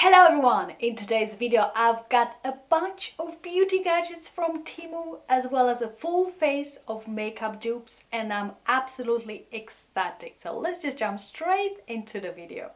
Hello everyone! In today's video I've got a bunch of beauty gadgets from Temu as well as a full face of makeup dupes and I'm absolutely ecstatic. So let's just jump straight into the video.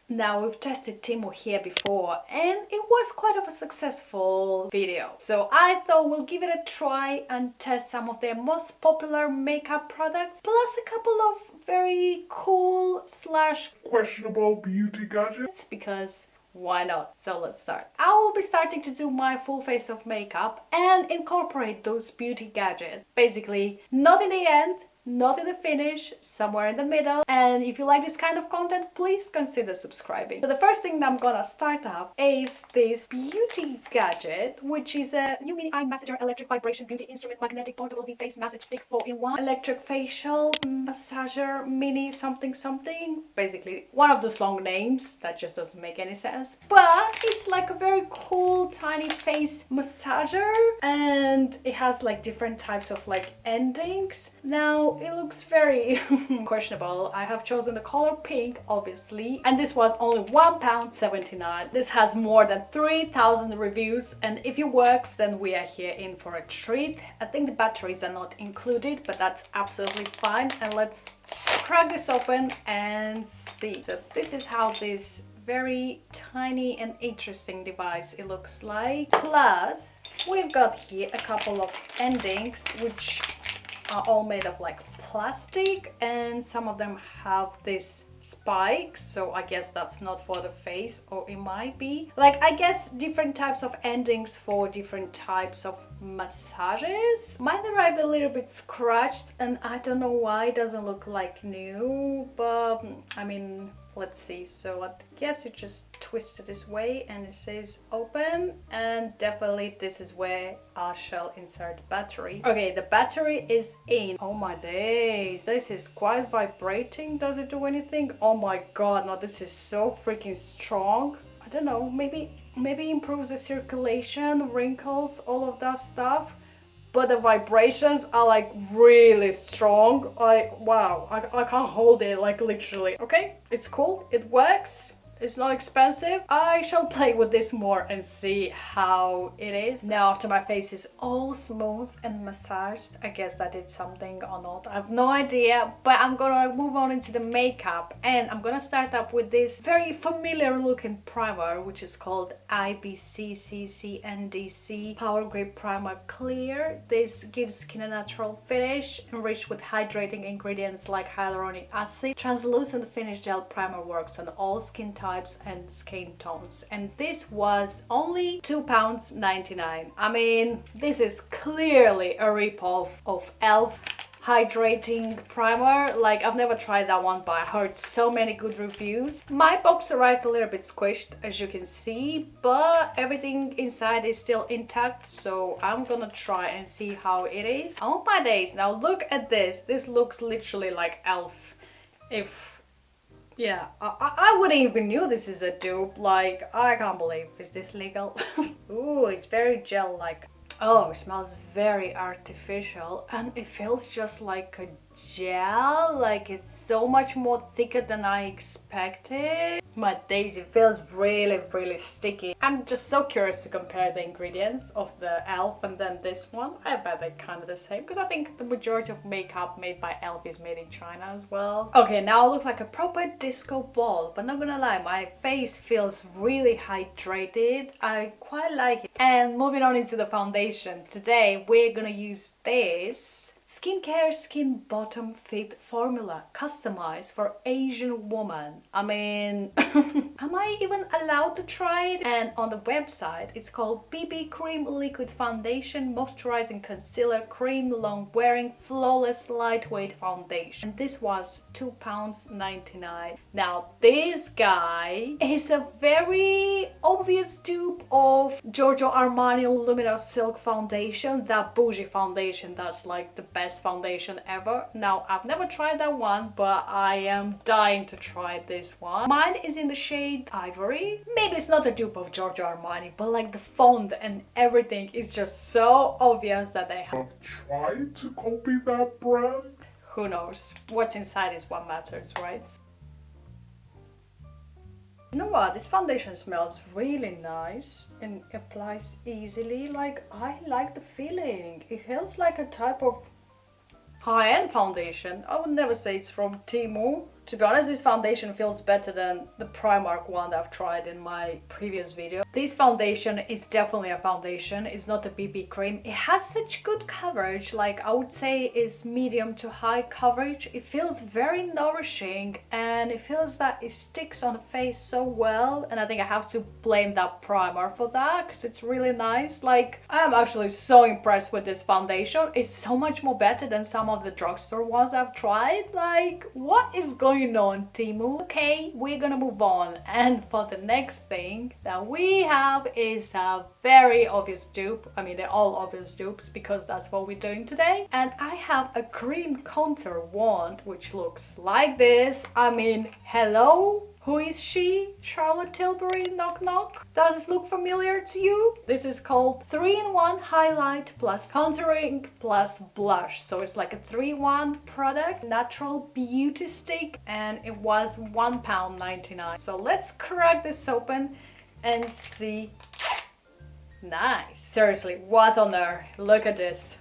Now we've tested Temu here before and it was quite of a successful video. So I thought we'll give it a try and test some of their most popular makeup products plus a couple of very cool / questionable beauty gadgets because why not? So let's start. I will be starting to do my full face of makeup and incorporate those beauty gadgets. Basically, not in the end, not in the finish, somewhere in the middle. And if you like this kind of content, please consider subscribing. So the first thing that I'm gonna start up is this beauty gadget, which is a new mini eye massager electric vibration beauty instrument magnetic portable face massage stick 4-in-1 electric facial massager mini something something. Basically one of those long names that just doesn't make any sense, but it's like a very cool tiny face massager and it has like different types of like endings. Now it looks very questionable. I have chosen the color pink, obviously, and this was only £1.79. This has more than 3,000 reviews, and if it works, then we are here in for a treat. I think the batteries are not included, but that's absolutely fine. And let's crack this open and see. So this is how this very tiny and interesting device it looks like. Plus, we've got here a couple of endings, which are all made of like plastic, and some of them have this spike, so I guess that's not for the face, or it might be. Like, I guess different types of endings for different types of massages. Mine arrived a little bit scratched and I don't know why it doesn't look like new, but I mean, let's see. So I guess you just twist it this way and it says open, and definitely this is where I shall insert the battery. Okay, the battery is in. Oh my days, this is quite vibrating. Does it do anything? Oh my god, no, this is so freaking strong. I don't know, maybe improves the circulation, wrinkles, all of that stuff, but the vibrations are like really strong. Wow, I can't hold it, like literally. Okay, it's cool, it works, it's not expensive. I shall play with this more and see how it is. Now after my face is all smooth and massaged, I guess that did something or not, I have no idea, but I'm gonna move on into the makeup and I'm gonna start up with this very familiar looking primer, which is called IBCCCNDC Power Grip Primer Clear. This gives skin a natural finish enriched with hydrating ingredients like hyaluronic acid. Translucent finish gel primer works on all skin types and skin tones, and this was only £2.99. I mean, this is clearly a rip-off of e.l.f. hydrating primer. Like, I've never tried that one, but I heard so many good reviews. My box arrived a little bit squished, as you can see, but everything inside is still intact, so I'm gonna try and see how it is. Oh my days, now look at this. This looks literally like e.l.f. Yeah, I wouldn't even knew this is a dupe. Like, I can't believe. Is this legal? Ooh, it's very gel-like. Oh, it smells very artificial and it feels just like a gel. Like, it's so much more thicker than I expected. My days, it feels really sticky. I'm just so curious to compare the ingredients of the e.l.f. and then this one. I bet they're kind of the same because I think the majority of makeup made by e.l.f. is made in China as well. Okay, now I look like a proper disco ball, but not gonna lie, my face feels really hydrated. I quite like it. And moving on into the foundation. Today we're gonna use this skincare skin bottom fit formula customized for Asian woman. I mean, am I even allowed to try it? And on the website it's called BB Cream Liquid Foundation Moisturizing Concealer Cream Long Wearing Flawless Lightweight Foundation. And this was £2.99. Now this guy is a very obvious dupe of Giorgio Armani Luminous Silk Foundation, that bougie foundation that's like the best foundation ever. Now, I've never tried that one, but I am dying to try this one. Mine is in the shade Ivory. Maybe it's not a dupe of Giorgio Armani, but like the font and everything is just so obvious that they have tried to copy that brand. Who knows? What's inside is what matters, right? You know what? This foundation smells really nice and applies easily. Like, I like the feeling. It feels like a type of high-end foundation. I would never say it's from Temu. To be honest, this foundation feels better than the Primark one that I've tried in my previous video. This foundation is definitely a foundation. It's not a BB cream. It has such good coverage. Like, I would say it's medium to high coverage. It feels very nourishing and it feels that it sticks on the face so well. And I think I have to blame that primer for that because it's really nice. Like, I'm actually so impressed with this foundation. It's so much more better than some of the drugstore ones I've tried. Like, what is going on, Temu? Okay, we're gonna move on, and for the next thing that we have is a very obvious dupe. I mean, they're all obvious dupes because that's what we're doing today. And I have a cream contour wand which looks like this. I mean, hello? Who is she? Charlotte Tilbury, knock knock. Does this look familiar to you? This is called 3-in-1 highlight plus contouring plus blush. So it's like a 3-in-1 product, natural beauty stick, and it was £1.99. So let's crack this open and see. Nice. Seriously, what on earth? Look at this.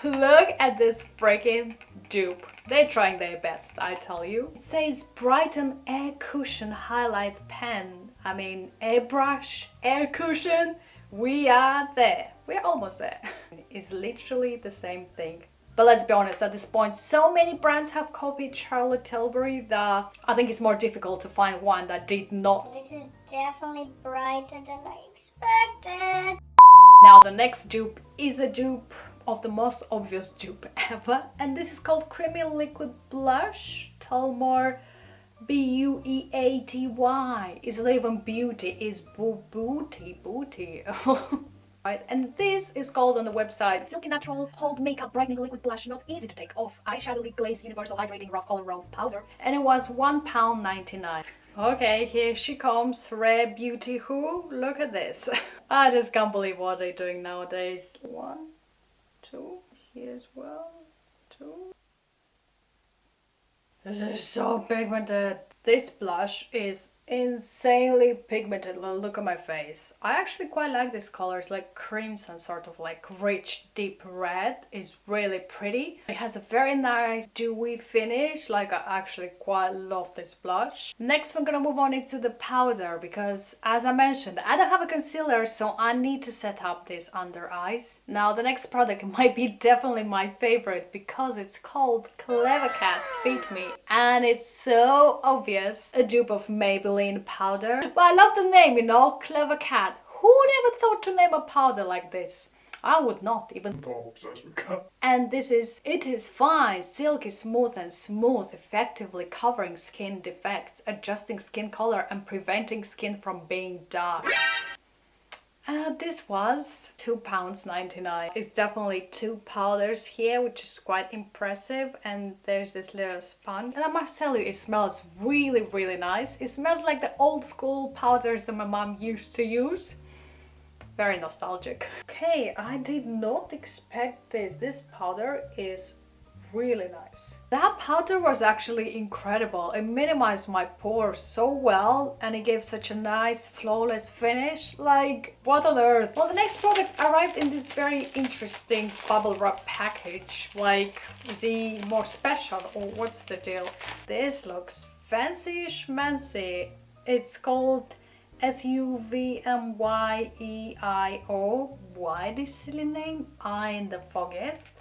Look at this freaking dupe. They're trying their best, I tell you. It says Brighten Air Cushion Highlight Pen. I mean, airbrush, air cushion. We are there. We're almost there. It's literally the same thing. But let's be honest, at this point, so many brands have copied Charlotte Tilbury that I think it's more difficult to find one that did not. This is definitely brighter than I expected. Now the next dupe is a dupe of the most obvious dupe ever, and this is called Creamy Liquid Blush. Tulmore Bueaty. It's not even beauty, it's booty. Right, and this is called on the website Silky Natural Hold Makeup Brightening Liquid Blush, not easy to take off. Eyeshadow Lip Glaze Universal Hydrating Rough Color Round Powder, and it was £1.99. Okay, here she comes, Rare Beauty Who. Look at this. I just can't believe what they're doing nowadays. 1, 2, here as well, 2. This is so pigmented. This blush is insanely pigmented. Look at my face. I actually quite like this color. It's like crimson, sort of like rich deep red. It's really pretty. It has a very nice dewy finish. Like, I actually quite love this blush. Next we're gonna move on into the powder because, as I mentioned, I don't have a concealer, so I need to set up this under eyes. Now the next product might be definitely my favorite because it's called Clever Cat Fit Me, and it's so obvious, a dupe of Maybelline powder. But I love the name, you know, Clever Cat. Who would ever thought to name a powder like this? I would not even. I'm obsessed with cat. And this is, it is fine, silky smooth and smooth, effectively covering skin defects, adjusting skin color and preventing skin from being dark. This was £2.99. It's definitely 2 powders here, which is quite impressive, and there's this little sponge, and I must tell you, it smells really nice. It smells like the old school powders that my mom used to use. Very nostalgic. Okay, I did not expect this. This powder is really nice. That powder was actually incredible. It minimized my pores so well and it gave such a nice flawless finish. Like, what on earth? Well, the next product arrived in this very interesting bubble wrap package. Like, is he more special or what's the deal? This looks fancy schmancy. It's called SUVMYEIO. Why this silly name? I in the foggiest.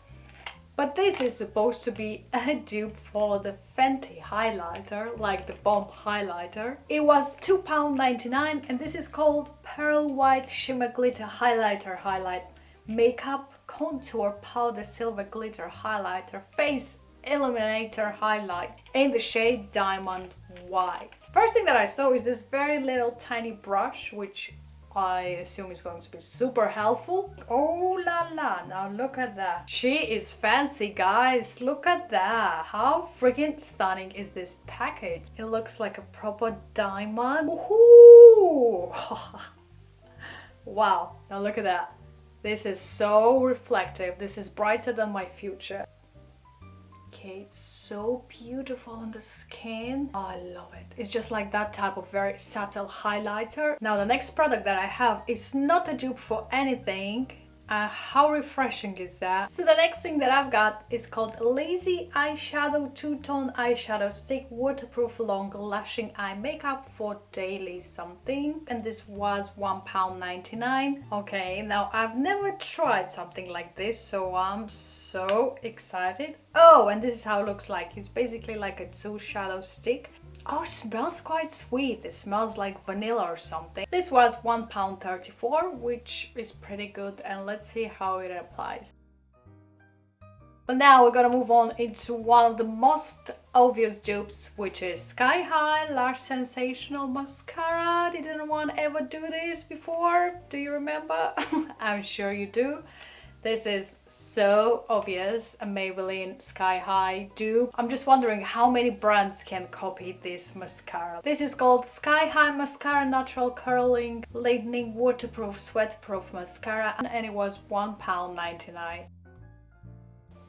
But this is supposed to be a dupe for the Fenty highlighter, like the bomb highlighter. It was £2.99 and this is called Pearl White Shimmer Glitter Highlighter Highlight Makeup Contour Powder Silver Glitter Highlighter Face Illuminator Highlight in the shade Diamond White. First thing that I saw is this very little tiny brush, which I assume is going to be super helpful. Oh la la, now look at that. She is fancy, guys. Look at that. How freaking stunning is this package? It looks like a proper diamond. Woohoo! Wow, now look at that. This is so reflective. This is brighter than my future. Okay, it's so beautiful on the skin. Oh, I love it. It's just like that type of very subtle highlighter. Now the next product that I have is not a dupe for anything. How refreshing is that? So the next thing that I've got is called Lazy Eyeshadow Two-Tone Eyeshadow Stick Waterproof Long Lashing Eye Makeup for Daily something, and this was £1.99. Okay, now I've never tried something like this, so I'm so excited. Oh, and this is how it looks like. It's basically like a two shadow stick. Oh, it smells quite sweet. It smells like vanilla or something. This was £1.34, which is pretty good, and let's see how it applies. But now we're gonna move on into one of the most obvious dupes, which is Sky High Lash Sensational Mascara. Did anyone ever do this before? Do you remember? I'm sure you do. This is so obvious, a Maybelline Sky High dupe. I'm just wondering how many brands can copy this mascara. This is called Sky High Mascara Natural Curling Lightening Waterproof Sweatproof Mascara, and it was £1.99.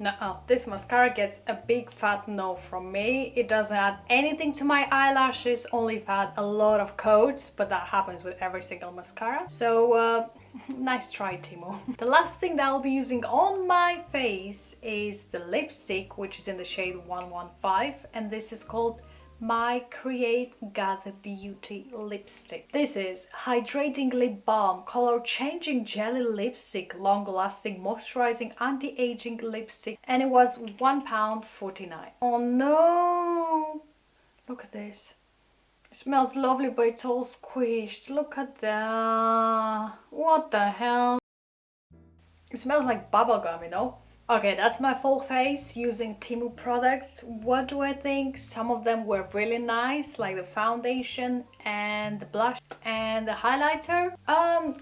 No, this mascara gets a big fat no from me. It doesn't add anything to my eyelashes, only add a lot of coats, but that happens with every single mascara. So nice try, Temu. The last thing that I'll be using on my face is the lipstick, which is in the shade 115, and this is called My Create Gather Beauty lipstick. This is Hydrating Lip Balm, color changing jelly lipstick, long lasting moisturizing anti-aging lipstick, and it was £1.49. Oh no, look at this. It smells lovely, but it's all squished. Look at that. What the hell? It smells like bubblegum, you know? Okay, that's my full face using Temu products. What do I think? Some of them were really nice, like the foundation and the blush and the highlighter.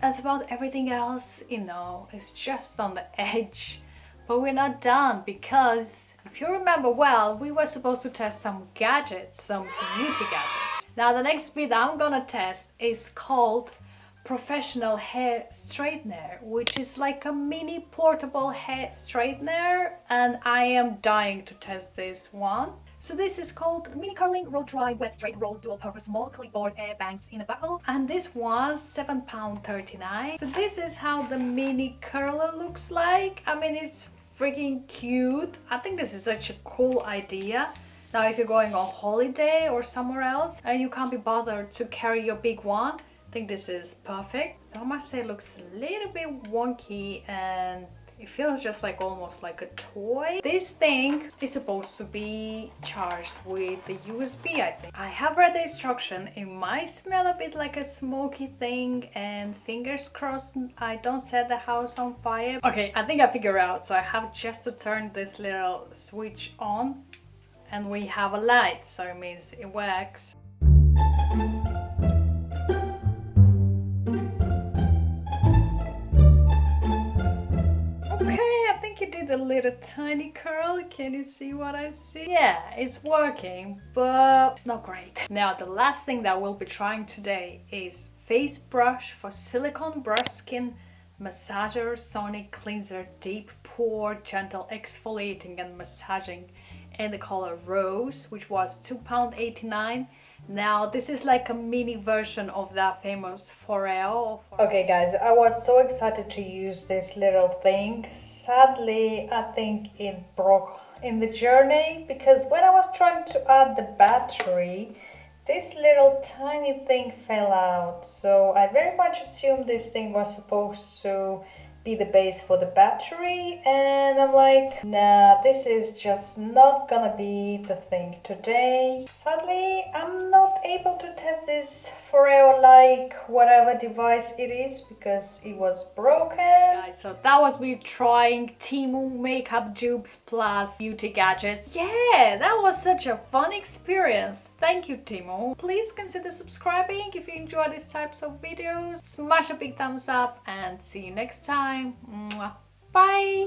As about everything else, you know, it's just on the edge. But we're not done, because if you remember well, we were supposed to test some gadgets, some beauty gadgets. Now the next bit I'm gonna test is called Professional Hair Straightener, which is like a mini portable hair straightener, and I am dying to test this one. So this is called Mini Curling Roll Dry Wet Straight Roll Dual Purpose Small Clipboard Air Banks in a Buckle, and this was £7.39. So this is how the mini curler looks like. I mean, it's freaking cute. I think this is such a cool idea. Now if you're going on holiday or somewhere else and you can't be bothered to carry your big one, I think this is perfect. So I must say it looks a little bit wonky and it feels just like almost like a toy. This thing is supposed to be charged with the USB, I think. I have read the instruction. It might smell a bit like a smoky thing, and fingers crossed I don't set the house on fire. Okay, I think I figured out. So I have just to turn this little switch on and we have a light, so it means it works. A little tiny curl. Can you see what I see? Yeah, it's working, but it's not great. Now the last thing that we'll be trying today is Face Brush for Silicone Brush Skin Massager Sonic Cleanser Deep Pore Gentle Exfoliating and Massaging in the color Rose, which was £2.89. Now this is like a mini version of that famous Foreo. Okay guys, I was so excited to use this little thing. Sadly, I think it broke in the journey, because when I was trying to add the battery, this little tiny thing fell out. So I very much assumed this thing was supposed to be the base for the battery, and I'm like, nah, this is just not gonna be the thing today. Sadly, I'm not able to test this Foreo like whatever device it is, because it was broken. Guys, so that was me trying Temu makeup dupes plus beauty gadgets. Yeah, that was such a fun experience. Thank you, Temu. Please consider subscribing if you enjoy these types of videos. Smash a big thumbs up and see you next time. Mwah. Bye!